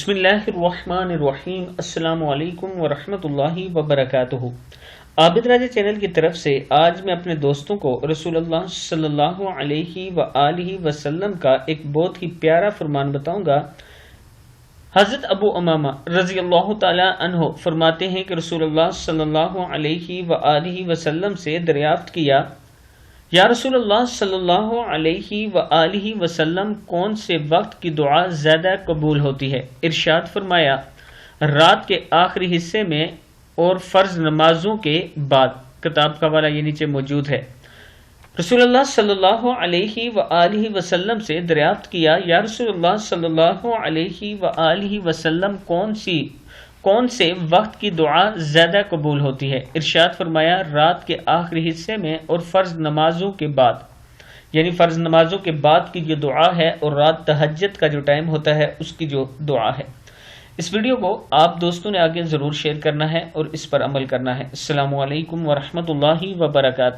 بسم اللہ الرحمن الرحیم۔ السلام علیکم ورحمۃ اللہ وبرکاتہ۔ عابد راجہ چینل کی طرف سے آج میں اپنے دوستوں کو رسول اللہ صلی اللہ علیہ وآلہ وسلم کا ایک بہت ہی پیارا فرمان بتاؤں گا۔ حضرت ابو امامہ رضی اللہ تعالی عنہ فرماتے ہیں کہ رسول اللہ صلی اللہ علیہ وآلہ وسلم سے دریافت کیا، یا رسول اللہ صلی اللہ علیہ وآلہ وسلم کون سے وقت کی دعا زیادہ قبول ہوتی ہے؟ ارشاد فرمایا، رات کے آخری حصے میں اور فرض نمازوں کے بعد۔ کتاب کا حوالہ یہ نیچے موجود ہے۔ رسول اللہ صلی اللہ علیہ وآلہ وسلم سے دریافت کیا، یا رسول اللہ صلی اللہ علیہ وآلہ وسلم کون سے وقت کی دعا زیادہ قبول ہوتی ہے؟ ارشاد فرمایا، رات کے آخری حصے میں اور فرض نمازوں کے بعد، یعنی فرض نمازوں کے بعد کی جو دعا ہے اور رات تہجد کا جو ٹائم ہوتا ہے اس کی جو دعا ہے۔ اس ویڈیو کو آپ دوستوں نے آگے ضرور شیئر کرنا ہے اور اس پر عمل کرنا ہے۔ السلام علیکم ورحمۃ اللہ وبرکاتہ۔